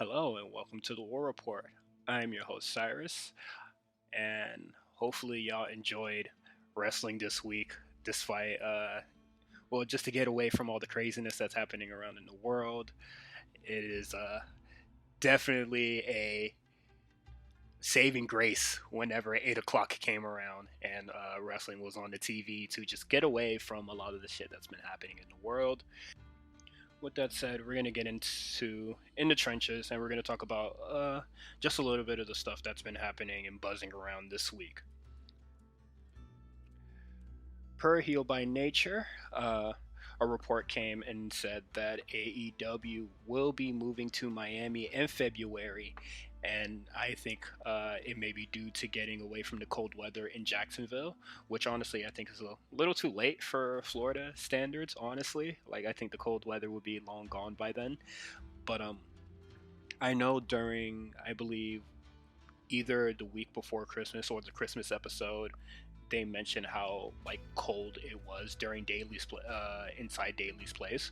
Hello and welcome to the War Report. I'm your host Cyrus, and hopefully y'all enjoyed wrestling this week, despite just to get away from all the craziness that's happening around in the world. It is definitely a saving grace whenever 8 o'clock came around and wrestling was on the TV to just get away from a lot of the shit that's been happening in the world. With that said, we're gonna get into in the trenches, and we're gonna talk about just a little bit of the stuff that's been happening and buzzing around this week. Per Heel by Nature, a report came and said that AEW will be moving to Miami in February, and I think it may be due to getting away from the cold weather in Jacksonville, which honestly I think is a little too late for Florida standards. Honestly, like I think the cold weather would be long gone by then. But I know during I believe either the week before Christmas or the Christmas episode, they mentioned how like cold it was during inside Daly's place.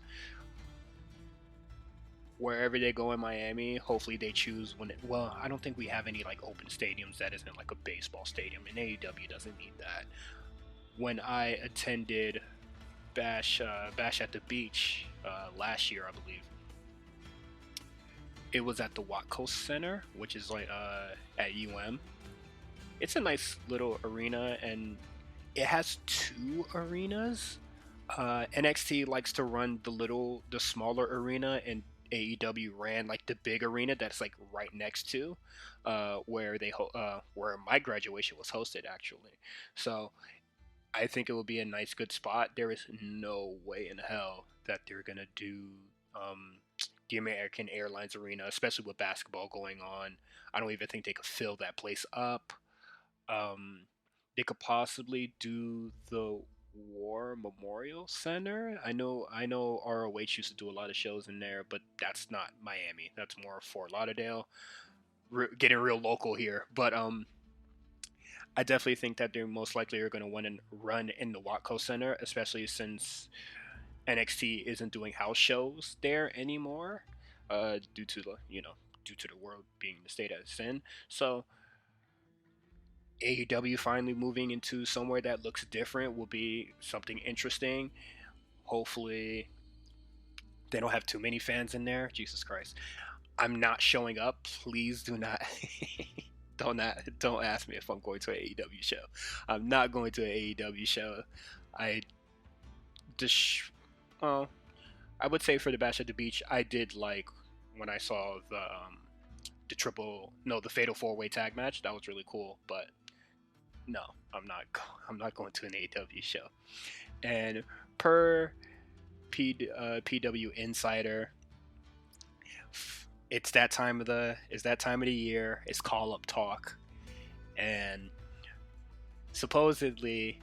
Wherever they go in Miami, hopefully they choose when. Well, I don't think we have any like open stadiums that isn't like a baseball stadium, and AEW doesn't need that. When I attended Bash at the Beach last year, I believe it was at the Watco Center, which is like at UM. It's a nice little arena, and it has two arenas. NXT likes to run the smaller arena, and AEW ran like the big arena that's like right next to where my graduation was hosted actually. So I think it will be a nice good spot. There is no way in hell that they're gonna do um, the American Airlines Arena, especially with basketball going on. I don't even think they could fill that place up. Um, they could possibly do the War Memorial Center. I know ROH used to do a lot of shows in there, but that's not Miami. That's more Fort Lauderdale. Getting real local here, but I definitely think that they most likely are going to want to run in the Watco Center, especially since NXT isn't doing house shows there anymore, due to the world being the state that it's in. So AEW finally moving into somewhere that looks different will be something interesting. Hopefully, they don't have too many fans in there. Jesus Christ, I'm not showing up. Please do not. Don't ask me if I'm going to an AEW show. I'm not going to an AEW show. I just oh, I would say for the Bash at the Beach, I did like when I saw the Fatal Four Way Tag match. That was really cool. But no, I'm not going to an AEW show. And per PW Insider, it's that time of the year. It's call up talk, and supposedly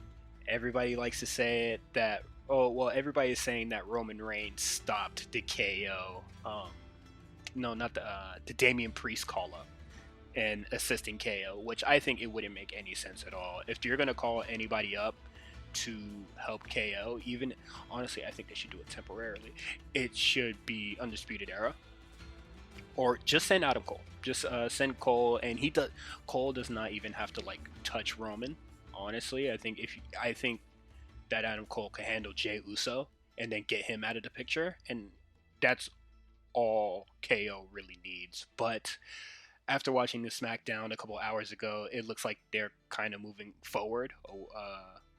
everybody likes to say it that everybody is saying that Roman Reigns stopped the KO. No, not the Damian Priest call up and assisting KO, which I think it wouldn't make any sense at all. If you're gonna call anybody up to help KO, even honestly, I think they should do it temporarily. It should be Undisputed Era, or just send Adam Cole. Just send Cole, and Cole does not even have to like touch Roman. Honestly, I think that Adam Cole can handle Jey Uso and then get him out of the picture, and that's all KO really needs. But after watching the SmackDown a couple hours ago, it looks like they're kind of moving forward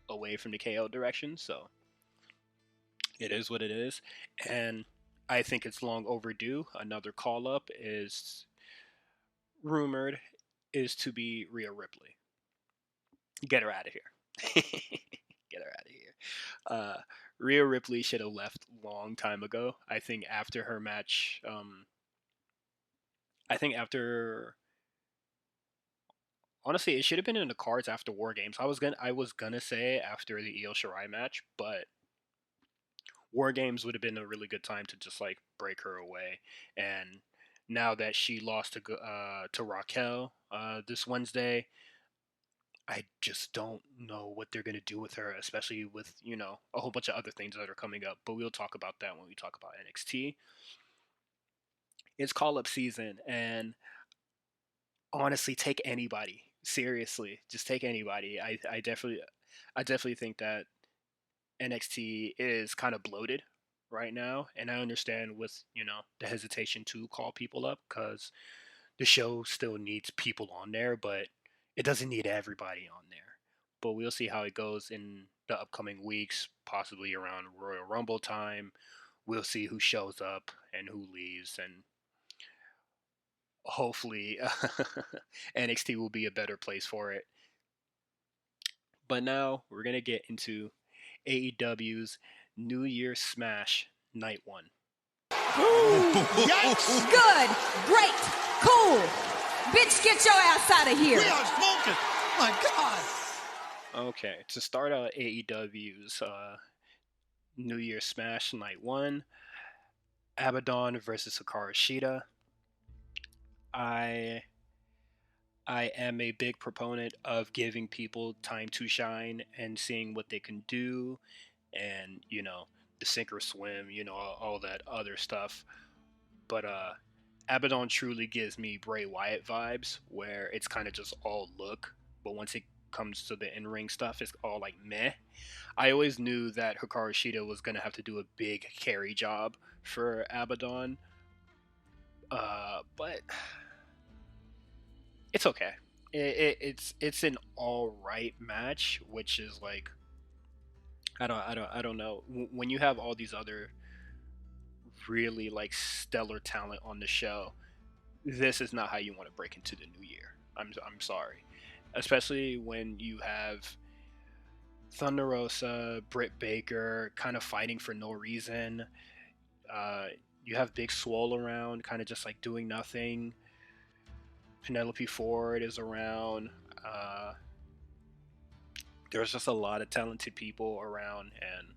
away from the KO direction. So it is what it is, and I think it's long overdue. Another call up is rumored is to be Rhea Ripley. Get her out of here. Get her out of here. Rhea Ripley should have left long time ago. I think after her match, I think after honestly, it should have been in the cards after War Games. I was gonna say after the Io Shirai match, but War Games would have been a really good time to just like break her away. And now that she lost to Raquel this Wednesday, I just don't know what they're gonna do with her, especially with a whole bunch of other things that are coming up. But we'll talk about that when we talk about NXT. It's call up season, and honestly, take anybody. Seriously, just take anybody. I definitely think that NXT is kind of bloated right now, and I understand with the hesitation to call people up because the show still needs people on there, but it doesn't need everybody on there. But we'll see how it goes in the upcoming weeks, possibly around Royal Rumble time. We'll see who shows up and who leaves, and hopefully NXT will be a better place for it. But now we're going to get into AEW's New Year Smash Night 1. Yikes! Good, great, cool. Bitch, get your ass out of here. We are smoking. My God. Okay, to start out AEW's New Year Smash Night 1, Abaddon versus Hikaru Shida. I am a big proponent of giving people time to shine and seeing what they can do, and the sink or swim, all that other stuff. But Abaddon truly gives me Bray Wyatt vibes, where it's kind of just all look, but once it comes to the in-ring stuff, it's all like meh. I always knew that Hikaru Shida was gonna have to do a big carry job for Abaddon, but it's okay. It's an all right match, which is like I don't know. When you have all these other really like stellar talent on the show, this is not how you want to break into the new year. I'm sorry, especially when you have Thunder Rosa, Britt Baker kind of fighting for no reason. You have Big Swole around, kind of just like doing nothing. Penelope Ford is around. There's just a lot of talented people around, and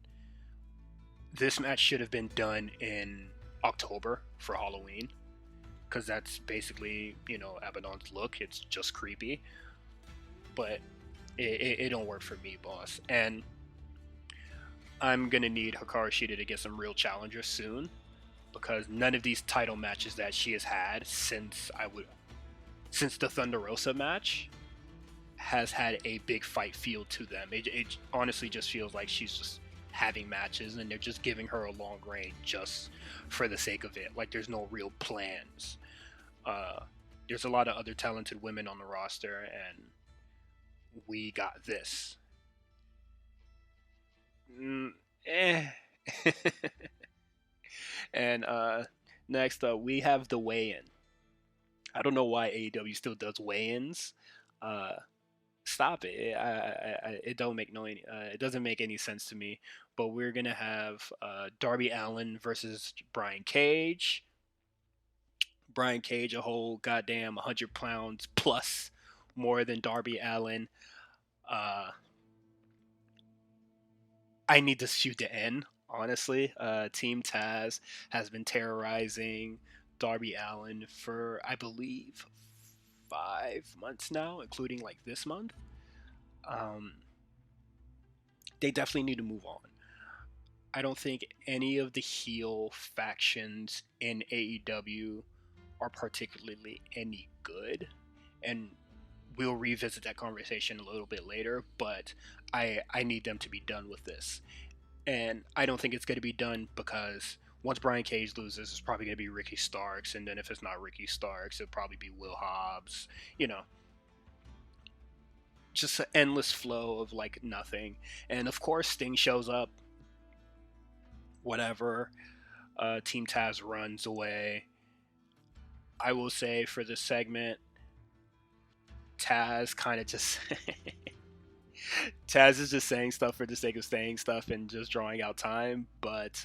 this match should have been done in October for Halloween, because that's basically Abaddon's look. It's just creepy, but it don't work for me, boss. And I'm gonna need Hikaru Shida to get some real challengers soon, because none of these title matches that she has had since the Thunder Rosa match has had a big fight feel to them. It honestly just feels like she's just having matches and they're just giving her a long reign just for the sake of it. Like, there's no real plans. There's a lot of other talented women on the roster, and we got this. And next up, we have the weigh-in. I don't know why AEW still does weigh-ins. Stop it! It don't make no it doesn't make any sense to me. But we're gonna have Darby Allin versus Brian Cage. Brian Cage, a whole goddamn 100 pounds plus more than Darby Allin. I need this feud to end, honestly. Team Taz has been terrorizing Darby Allin for, I believe, 5 months now, including like this month. They definitely need to move on. I don't think any of the heel factions in AEW are particularly any good, and we'll revisit that conversation a little bit later, but I need them to be done with this. And I don't think it's going to be done because once Brian Cage loses, it's probably going to be Ricky Starks, and then if it's not Ricky Starks, it'll probably be Will Hobbs. Just an endless flow of like nothing. And of course Sting shows up, whatever. Team Taz runs away. I will say for this segment, Taz kind of just Taz is just saying stuff for the sake of saying stuff and just drawing out time. But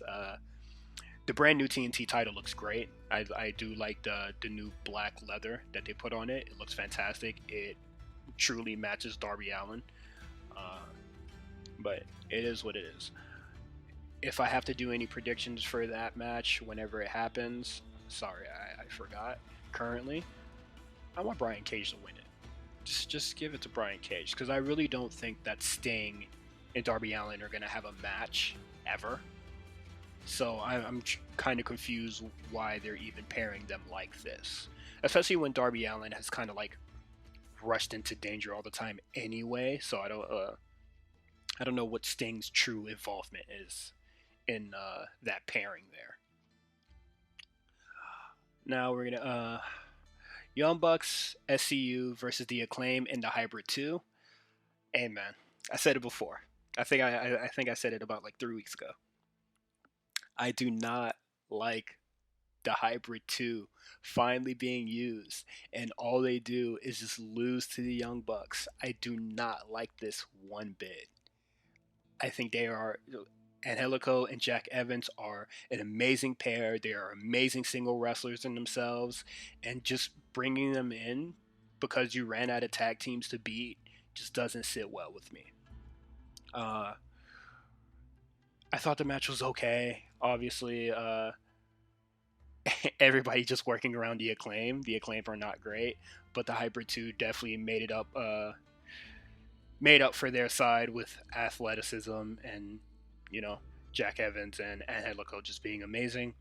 the brand new TNT title looks great. I do like the new black leather that they put on it. It looks fantastic. It truly matches Darby Allin. But it is what it is. If I have to do any predictions for that match whenever it happens, sorry, I forgot. Currently, I want Brian Cage to win it. Just give it to Brian Cage, because I really don't think that Sting and Darby Allin are going to have a match ever. So I'm kind of confused why they're even pairing them like this, especially when Darby Allin has kind of like rushed into danger all the time anyway. So I don't know what Sting's true involvement is in that pairing there. Now we're gonna Young Bucks SCU versus the Acclaim in the Hybrid 2. Hey man, I said it before. I think I said it about like 3 weeks ago. I do not like the Hybrid 2 finally being used, and all they do is just lose to the Young Bucks. I do not like this one bit. I think they are. Angelico and Jack Evans are an amazing pair. They are amazing single wrestlers in themselves, and just bringing them in because you ran out of tag teams to beat just doesn't sit well with me. Uh, I thought the match was okay. Obviously, everybody just working around the Acclaim. The Acclaim are not great, but the Hybrid 2 definitely made up for their side with athleticism and, you know, Jack Evans and Angelico just being amazing.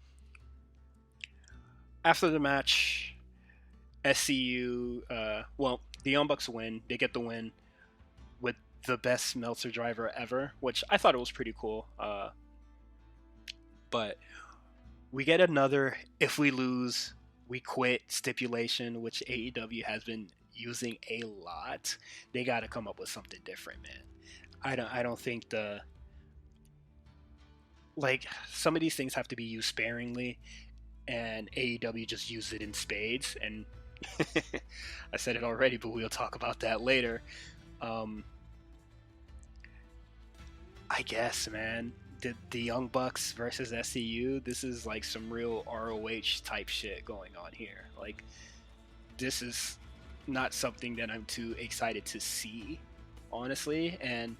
After the match, SCU, the Young Bucks win. They get the win with the best Meltzer driver ever, which I thought it was pretty cool. But we get another if we lose, we quit stipulation, which AEW has been using a lot. They got to come up with something different, man. I don't think some of these things have to be used sparingly, and AEW just used it in spades. And I said it already, but we'll talk about that later. I guess, man, the Young Bucks versus SCU, this is like some real ROH type shit going on here. Like, this is not something that I'm too excited to see, honestly. And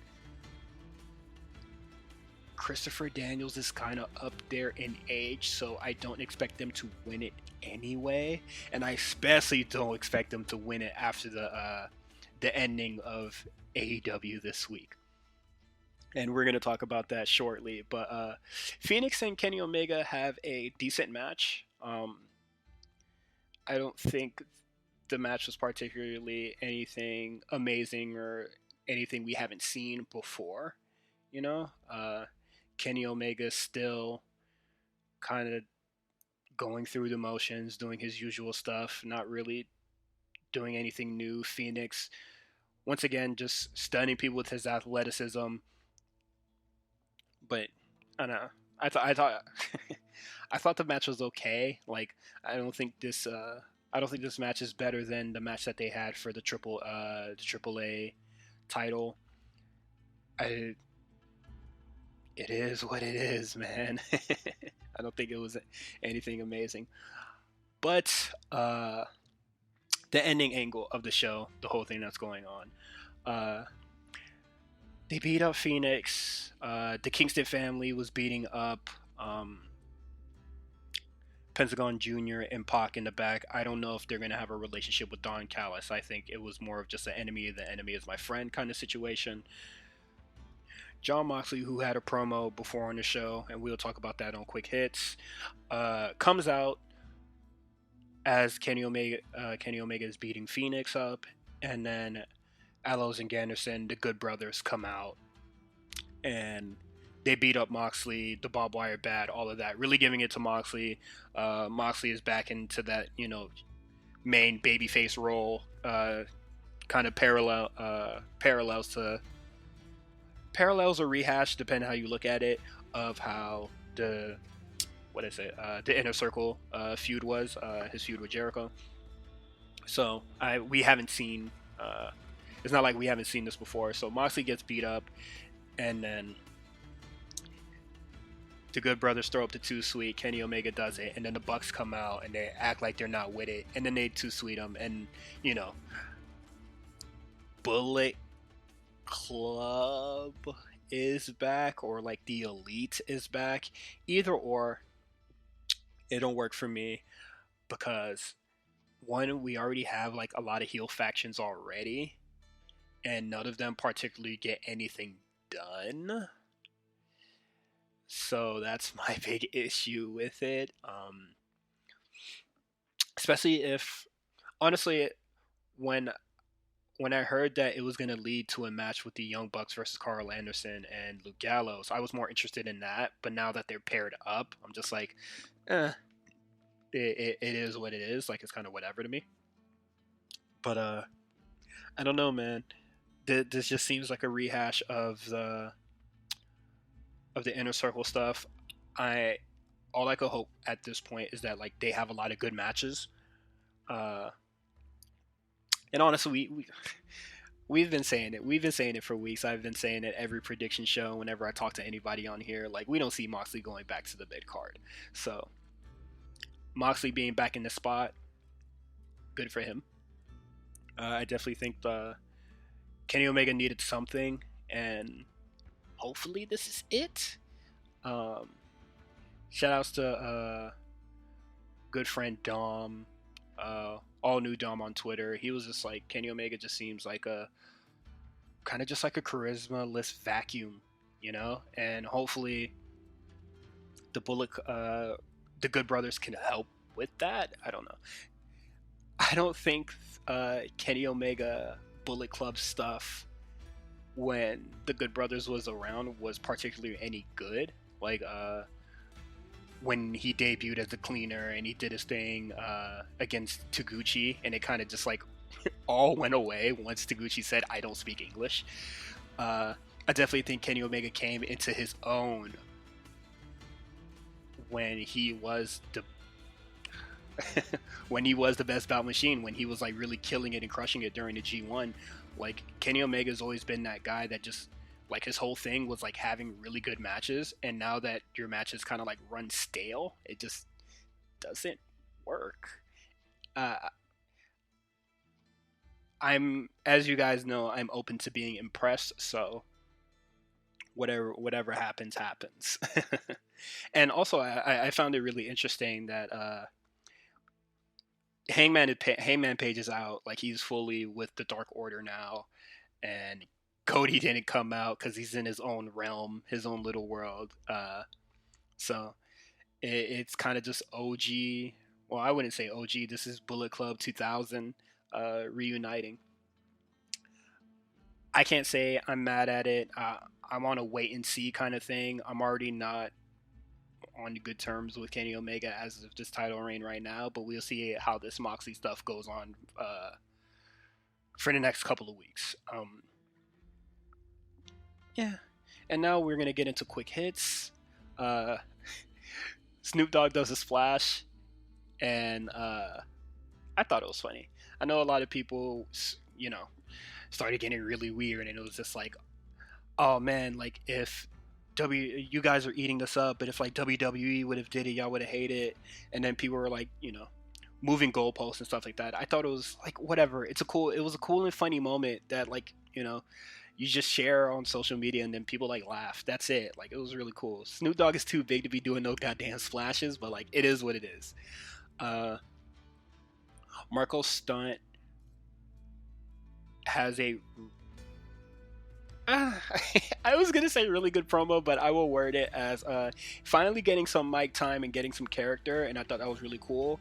Christopher Daniels is kind of up there in age, so I don't expect them to win it anyway. And I especially don't expect them to win it after the ending of AEW this week. And we're going to talk about that shortly. But Phoenix and Kenny Omega have a decent match. I don't think the match was particularly anything amazing or anything we haven't seen before. You know, Kenny Omega still kind of going through the motions, doing his usual stuff, not really doing anything new. Phoenix, once again, just stunning people with his athleticism. But I don't know. I thought I thought the match was okay. Like, I don't think this match is better than the match that they had for the AAA title. It is what it is, man. I don't think it was anything amazing. But the ending angle of the show, the whole thing that's going on, they beat up Phoenix. The Kingston family was beating up Pentagon Jr. and Pac in the back. I don't know if they're going to have a relationship with Don Callis. I think it was more of just an enemy. The enemy is my friend kind of situation. Jon Moxley, who had a promo before on the show, and we'll talk about that on Quick Hits, comes out as Kenny Omega is beating Phoenix up, and then Allos and Ganderson, the Good Brothers, come out, and they beat up Moxley, the barbed wire bat, all of that, really giving it to Moxley. Moxley is back into that, main babyface role, kind of parallels or rehash, depending how you look at it, of how the Inner Circle feud was, his feud with Jericho. So we haven't seen, it's not like we haven't seen this before. So Moxley gets beat up, and then the Good Brothers throw up the Too Sweet. Kenny Omega does it, and then the Bucks come out and they act like they're not with it, and then they Too Sweet them, and Bullet Club is back, or like the Elite is back. Either or, it don't work for me, because one, we already have like a lot of heel factions already, and none of them particularly get anything done. So that's my big issue with it. Especially if, honestly, when I heard that it was going to lead to a match with the Young Bucks versus Carl Anderson and Luke Gallows, I was more interested in that. But now that they're paired up, I'm just like, eh, it is what it is. Like, it's kind of whatever to me. But I don't know, man. This just seems like a rehash of the inner circle stuff. I All I could hope at this point is that like they have a lot of good matches. Uh, and honestly, we've been saying it. We've been saying it for weeks. I've been saying it every prediction show. Whenever I talk to anybody on here, like we don't see Moxley going back to the mid card. So Moxley being back in the spot, good for him. I definitely think Kenny Omega needed something, and hopefully this is it. Um, Shout outs to good friend Dom, all new Dom on Twitter. He was just like, Kenny Omega just seems like a kind of just like a charisma-less vacuum, you know. And hopefully, the Good Brothers can help with that. I don't know. I don't think Kenny Omega Bullet Club stuff when the Good Brothers was around was particularly any good. Like when he debuted as the cleaner and he did his thing against Taguchi, and it kind of just like all went away once Taguchi said, "I don't speak English." I definitely think Kenny Omega came into his own when he was the when he was the best bout machine, when he was like really killing it and crushing it during the G1. Like Kenny Omega's always been that guy that just like his whole thing was like having really good matches, and now that your matches kind of like run stale, it just doesn't work. Uh, I'm, as you guys know, I'm open to being impressed, so whatever happens. And also, I found it really interesting that Hangman Page is out, like he's fully with the Dark Order now, and Cody didn't come out because he's in his own realm, his own little world. So it's kind of just OG. Well, I wouldn't say OG. This is Bullet Club 2000 reuniting. I can't say I'm mad at it. I'm on a wait and see kind of thing. I'm already not on good terms with Kenny Omega as of this title reign right now, but we'll see how this Moxley stuff goes on for the next couple of weeks. Yeah. And now we're going to get into quick hits. Snoop Dogg does a splash, and I thought it was funny. I know a lot of people, started getting really weird, and it was just like, oh man, like if you guys are eating this up, but if like WWE would have did it, y'all would have hated it. And then people were like, moving goalposts and stuff like that. I thought it was like whatever. It was a cool and funny moment that like you just share on social media, and then people like laugh. That's it. Like it was really cool. Snoop Dogg is too big to be doing no goddamn splashes, but like it is what it is. Marco Stunt has a I was gonna say really good promo, but I will word it as finally getting some mic time and getting some character, and I thought that was really cool.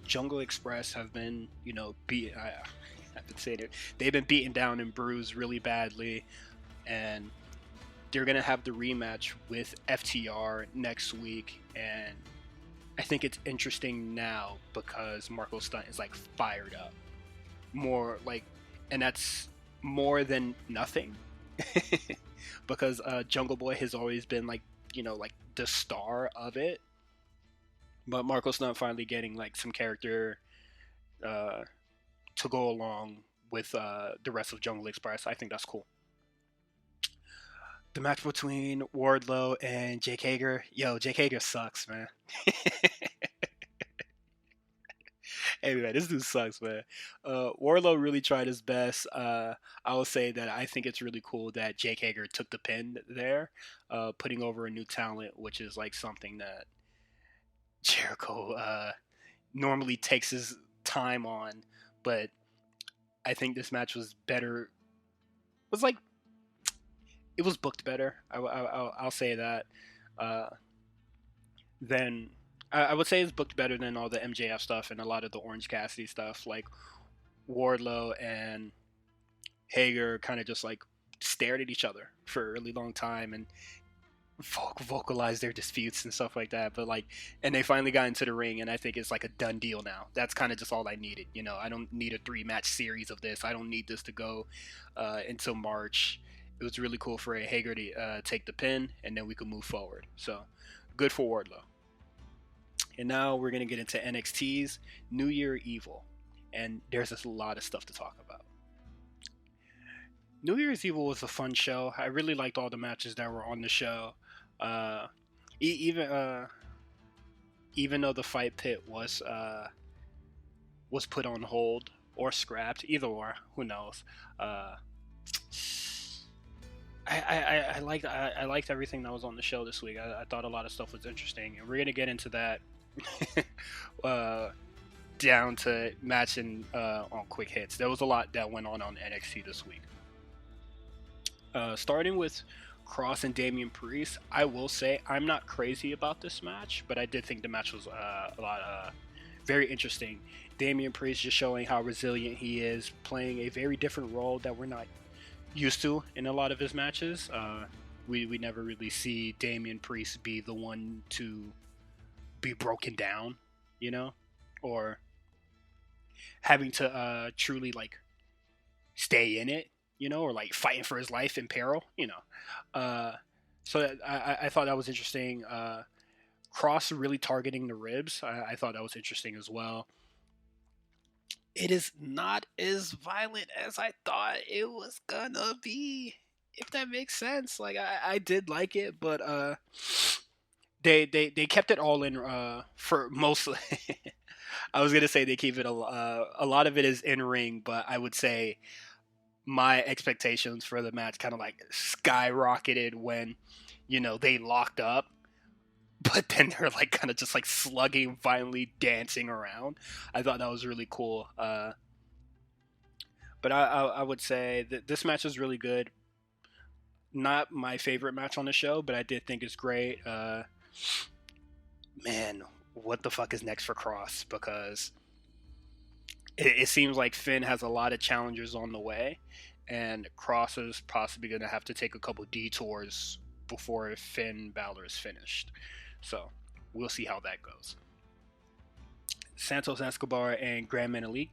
Jungle Express have been, I've been saying it. They've been beaten down and bruised really badly, and they're gonna have the rematch with FTR next week, and I think it's interesting now because Marco Stunt is like fired up, more like, and that's more than nothing because Jungle Boy has always been like like the star of it, but Marco Stunt finally getting like some character to go along with the rest of Jungle Express. I think that's cool. The match between Wardlow and Jake Hager, Jake Hager sucks, man. Hey man, this dude sucks, man. Wardlow really tried his best. I will say that I think it's really cool that Jake Hager took the pin there, putting over a new talent, which is like something that Jericho normally takes his time on. But I think this match was better. It was booked better. I'll say that. uh, then I would say it's booked better than all the MJF stuff and a lot of the Orange Cassidy stuff. Like Wardlow and Hager kind of just like stared at each other for a really long time and vocalized their disputes and stuff like that. But like, and they finally got into the ring, and I think it's like a done deal now. That's kind of just all I needed. You know, I don't need a 3 match series of this. I don't need this to go until March. It was really cool for Hager to take the pin, and then we could move forward. So good for Wardlow. And now we're gonna get into NXT's New Year Evil, and there's just a lot of stuff to talk about. New Year's Evil was a fun show. I really liked all the matches that were on the show. Uh, even even though the fight pit was put on hold or scrapped, either or, who knows. I liked everything that was on the show this week. I thought a lot of stuff was interesting, and we're gonna get into that down to matching on quick hits. There was a lot that went on NXT this week. Starting with Cross and Damian Priest, I will say I'm not crazy about this match, but I did think the match was a lot very interesting. Damian Priest just showing how resilient he is, playing a very different role that we're not used to in a lot of his matches. We never really see Damian Priest be the one to be broken down, you know, or having to truly like stay in it, you know, or like fighting for his life in peril, you know. So I thought that was interesting. Cross really targeting the ribs. I thought that was interesting as well. It is not as violent as I thought it was gonna be, if that makes sense. Like I did like it, but they kept it all in for mostly. I was gonna say they keep it a lot of it is in ring, but I would say my expectations for the match kind of like skyrocketed when, you know, they locked up, but then they're like kind of just like slugging, violently dancing around. I thought that was really cool. But I would say that this match is really good. Not my favorite match on the show, but I did think it's great. Man, what the fuck is next for Cross? Because it seems like Finn has a lot of challengers on the way, and Cross is possibly going to have to take a couple detours before Finn Balor is finished. So we'll see how that goes. Santos Escobar and Grand Metalik.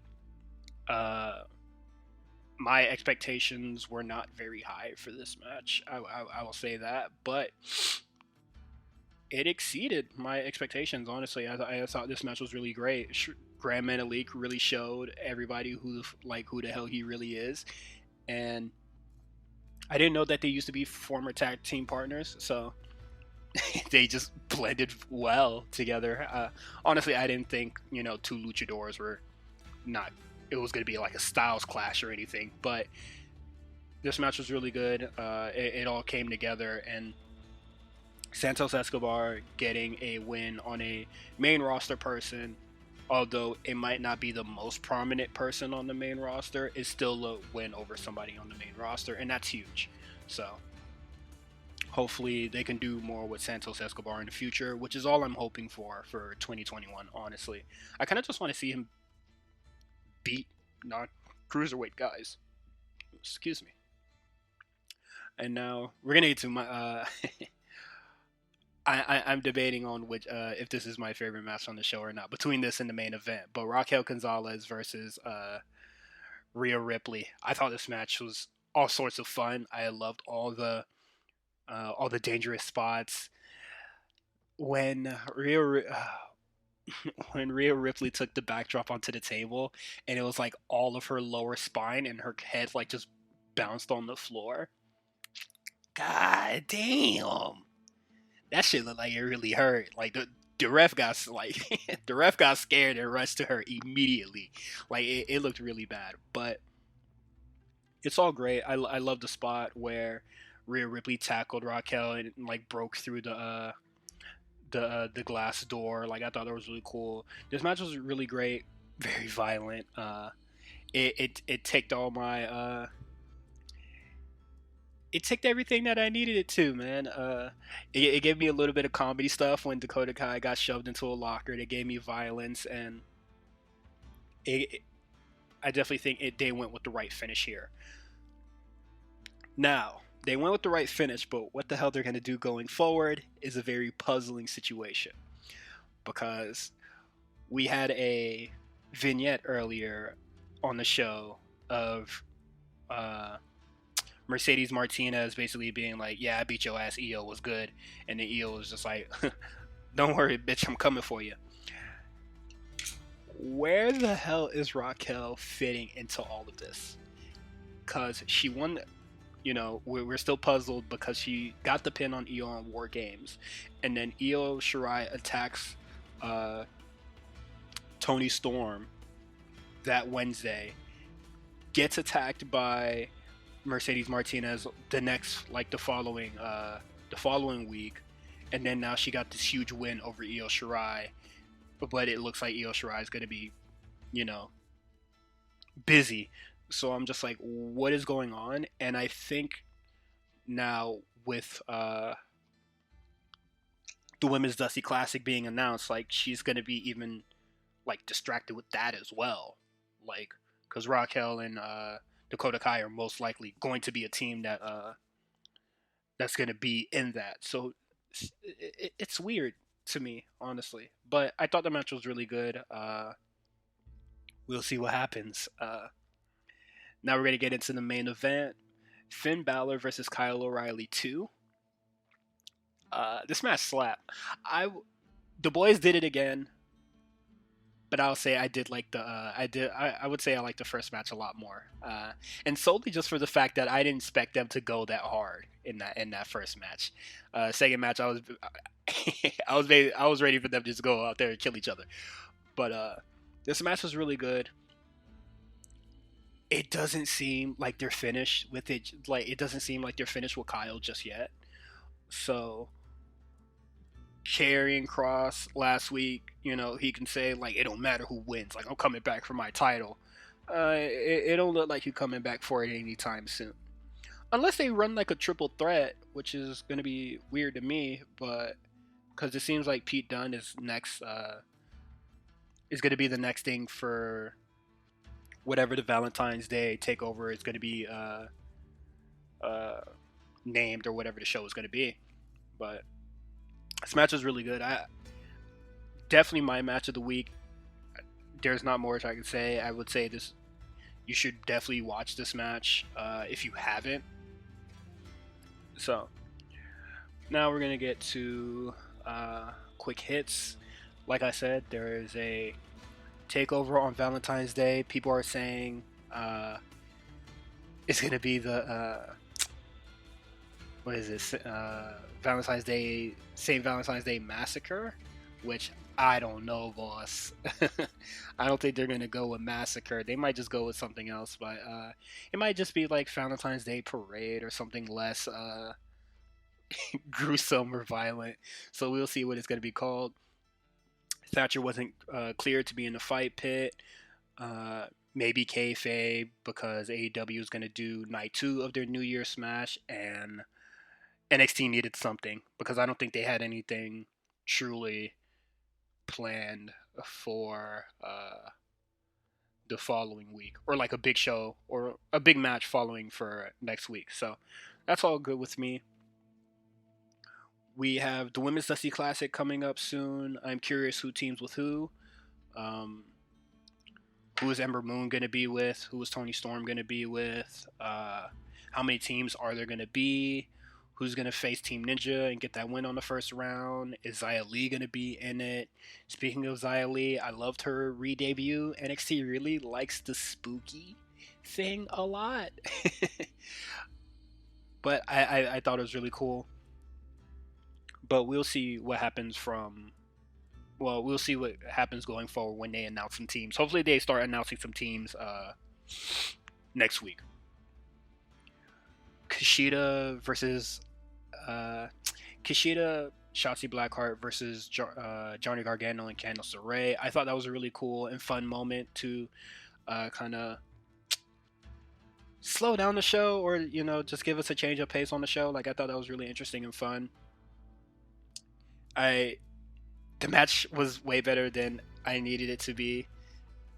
My expectations were not very high for this match. I will say that, but it exceeded my expectations. Honestly, I thought this match was really great. Grand Metalik really showed everybody who the hell he really is, and I didn't know that they used to be former tag team partners, so they just blended well together. Honestly, I didn't think, you know, two luchadors were not. It was going to be like a styles clash or anything, but this match was really good. It all came together, and Santos Escobar getting a win on a main roster person, although it might not be the most prominent person on the main roster, is still a win over somebody on the main roster, and that's huge. So hopefully they can do more with Santos Escobar in the future, which is all I'm hoping for 2021, honestly. I kind of just want to see him beat non-cruiserweight guys. Excuse me. And now we're going to get to my... I'm debating on which if this is my favorite match on the show or not, between this and the main event. But Raquel Gonzalez versus Rhea Ripley. I thought this match was all sorts of fun. I loved all the dangerous spots. When when Rhea Ripley took the backdrop onto the table, and it was like all of her lower spine and her head like just bounced on the floor. God damn. That shit looked like it really hurt. Like the ref got the ref got scared and rushed to her immediately. Like it looked really bad, but it's all great. I love the spot where Rhea Ripley tackled Raquel and like broke through the glass door. Like I thought that was really cool. This match was really great, very violent. It ticked all my it ticked everything that I needed it to, man. It gave me a little bit of comedy stuff when Dakota Kai got shoved into a locker. It gave me violence, and I definitely think they went with the right finish here. Now, they went with the right finish, but what the hell they're going to do going forward is a very puzzling situation, because we had a vignette earlier on the show of Mercedes Martinez basically being like, "Yeah, I beat your ass. EO was good," and the EO was just like, "Don't worry, bitch, I'm coming for you." Where the hell is Raquel fitting into all of this? Because she won. We're still puzzled because she got the pin on EO on War Games, and then Io Shirai attacks Tony Storm that Wednesday, gets attacked by Mercedes Martinez the following week, and then now she got this huge win over Io Shirai, but it looks like Io Shirai is going to be, busy. So I'm just like, what is going on? And I think now with the Women's Dusty Classic being announced, like she's going to be even like distracted with that as well, like because Raquel and Dakota Kai are most likely going to be a team that's going to be in that. So it's weird to me, honestly. But I thought the match was really good. We'll see what happens. Now we're going to get into the main event. Finn Balor versus Kyle O'Reilly 2. This match slapped. The boys did it again, but I'll say I did like I would say I like the first match a lot more, and solely just for the fact that I didn't expect them to go that hard in that first match. Second match, I was I was ready for them to just go out there and kill each other, but this match was really good. It doesn't seem like they're finished with it. Like it doesn't seem like they're finished with Kyle just yet. So Karrion Kross last week, he can say like it don't matter who wins. Like I'm coming back for my title. It don't look like you're coming back for it anytime soon, unless they run like a triple threat, which is gonna be weird to me. But because it seems like Pete Dunne is next, is gonna be the next thing for whatever the Valentine's Day takeover is gonna be named, or whatever the show is gonna be. But this match was really good. Definitely my match of the week. There's not more I can say. I would say this. You should definitely watch this match if you haven't. So now we're gonna get to quick hits. Like I said, there is a takeover on Valentine's Day. People are saying it's gonna be the what is this? Valentine's Day, St. Valentine's Day Massacre, which I don't know, boss. I don't think they're gonna go with Massacre. They might just go with something else, but it might just be like Valentine's Day Parade or something less gruesome or violent. So we'll see what it's gonna be called. Thatcher wasn't cleared to be in the fight pit. Maybe kayfabe because AEW is gonna do night 2 of their New Year Smash, and NXT needed something because I don't think they had anything truly planned for the following week, or like a big show or a big match following for next week. So that's all good with me. We have the Women's Dusty Classic coming up soon. I'm curious who teams with who. Who is Ember Moon going to be with? Who is Tony Storm going to be with? How many teams are there going to be? Who's going to face Team Ninja and get that win on the first round? Is Xia Li going to be in it? Speaking of Xia Li, I loved her re-debut. NXT really likes the spooky thing a lot. But I thought it was really cool. But we'll see what happens we'll see what happens going forward when they announce some teams. Hopefully they start announcing some teams next week. Kushida, Shotzi Blackheart versus Johnny Gargano and Candice LeRae. I thought that was a really cool and fun moment to kind of slow down the show, or just give us a change of pace on the show. Like, I thought that was really interesting and fun. I The match was way better than I needed it to be,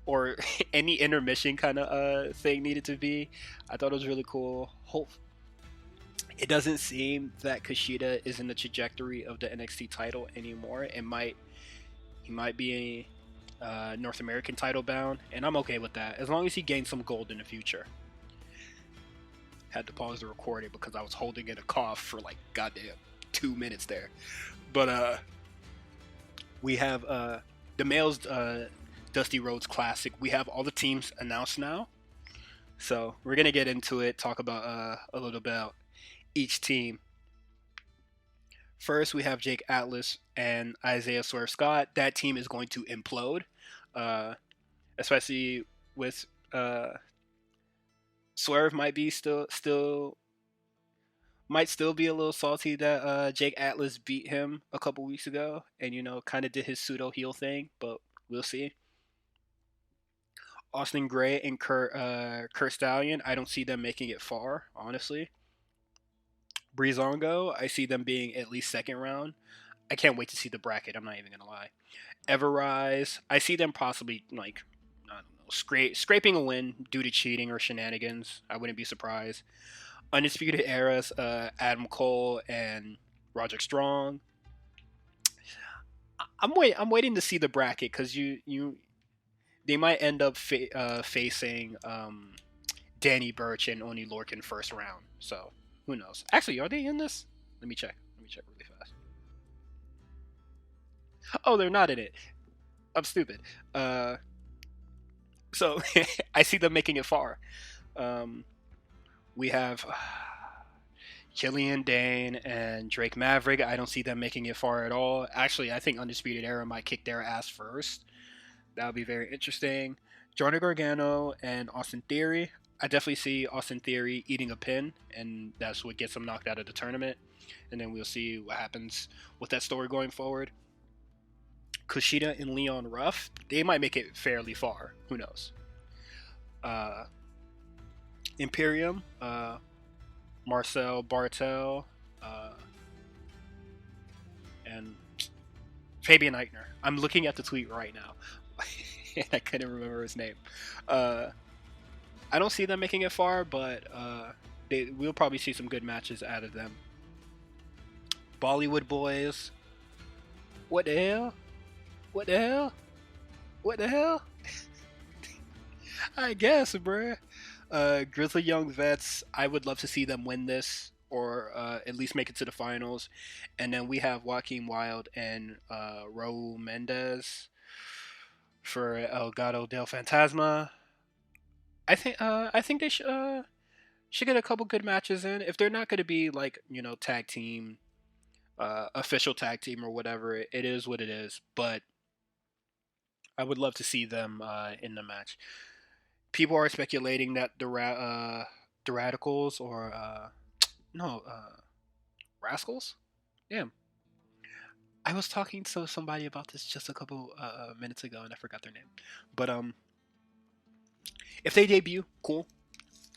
or any intermission kind of thing needed to be. I thought it was really cool. It doesn't seem that Kushida is in the trajectory of the NXT title anymore. He might be North American title bound, and I'm okay with that as long as he gains some gold in the future. Had to pause the recording because I was holding in a cough for like goddamn 2 minutes there. But we have the males Dusty Rhodes Classic. We have all the teams announced now, so we're gonna get into it. Talk about a little about each team. First, we have Jake Atlas and Isaiah Swerve Scott. That team is going to implode, especially with Swerve might still be a little salty that Jake Atlas beat him a couple weeks ago, and kind of did his pseudo heel thing, but we'll see. Austin Gray and Kurt Stallion, I don't see them making it far, honestly. Breezango, I see them being at least second round. I can't wait to see the bracket. I'm not even gonna lie. Everrise, I see them possibly like, I don't know, scraping a win due to cheating or shenanigans. I wouldn't be surprised. Undisputed Eras, Adam Cole and Roderick Strong. I'm waiting to see the bracket because they might end up facing Danny Burch and Oni Lorcan first round. So who knows? Actually, are they in this? Let me check really fast. Oh, they're not in it. I'm stupid. So I see them making it far. We have Killian Dane and Drake Maverick. I don't see them making it far at all. Actually, I think Undisputed Era might kick their ass first. That would be very interesting. Johnny Gargano and Austin Theory. I definitely see Austin Theory eating a pin, and that's what gets him knocked out of the tournament. And then we'll see what happens with that story going forward. Kushida and Leon Ruff, they might make it fairly far. Who knows? Imperium, Marcel Bartel, and Fabian Eichner. I'm looking at the tweet right now, and I couldn't remember his name. I don't see them making it far, but we'll probably see some good matches out of them. Bollywood Boys. What the hell? What the hell? What the hell? I guess, bruh. Grizzly Young Vets, I would love to see them win this, or at least make it to the finals. And then we have Joaquin Wilde and Raul Mendez for El Gato del Fantasma. I think they should get a couple good matches in. If they're not going to be like tag team, official tag team or whatever, it is what it is. But I would love to see them in the match. People are speculating that the Radicals or Rascals. Damn, I was talking to somebody about this just a couple minutes ago and I forgot their name. But if they debut, cool.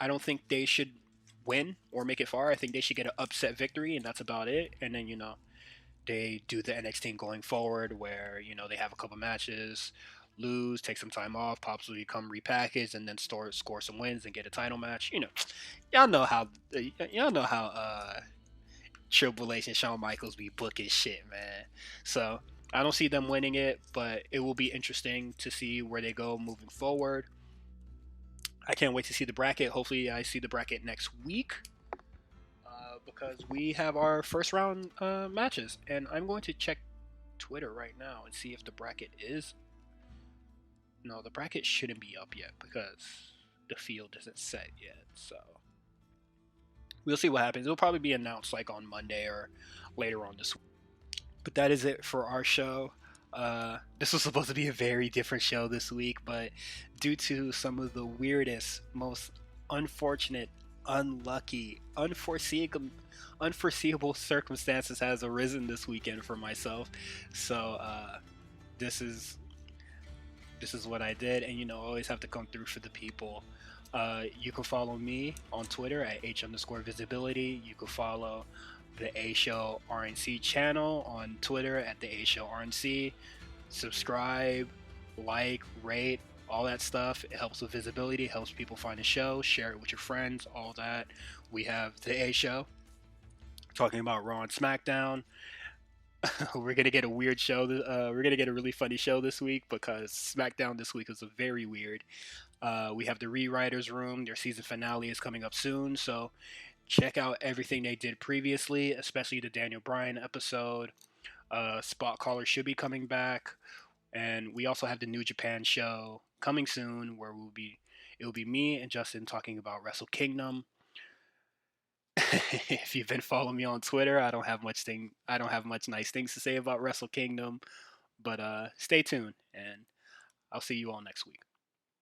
I don't think they should win or make it far. I think they should get an upset victory, and that's about it. And then they do the NXT going forward, where they have a couple matches, lose, take some time off, possibly come repackaged, and then score some wins and get a title match. Y'all know how Triple H and Shawn Michaels be booking shit, man. So I don't see them winning it, but it will be interesting to see where they go moving forward. I can't wait to see the bracket. Hopefully I see the bracket next week, because we have our first round matches, and I'm going to check Twitter right now and see if the bracket is. No, the bracket shouldn't be up yet because the field isn't set yet, so we'll see what happens. It'll probably be announced like on Monday or later on this week. But that is it for our show. This was supposed to be a very different show this week, but due to some of the weirdest, most unfortunate, unlucky, unforeseeable circumstances has arisen this weekend for myself. So this is what I did, and I always have to come through for the people. You can follow me on Twitter at h_visibility. You can follow the A Show RNC channel on Twitter at the A Show RNC. Subscribe, like, rate, all that stuff. It helps with visibility, helps people find the show. Share it with your friends, all that. We have the A Show talking about Raw and SmackDown. We're gonna get a weird show. We're gonna get a really funny show this week because SmackDown this week was a very weird. We have the Rewriters Room. Their season finale is coming up soon, so check out everything they did previously, especially the Daniel Bryan episode. Spot Caller should be coming back, and we also have the New Japan show coming soon, where it will be me and Justin talking about Wrestle Kingdom. If you've been following me on Twitter, I don't have much nice things to say about Wrestle Kingdom, but stay tuned, and I'll see you all next week.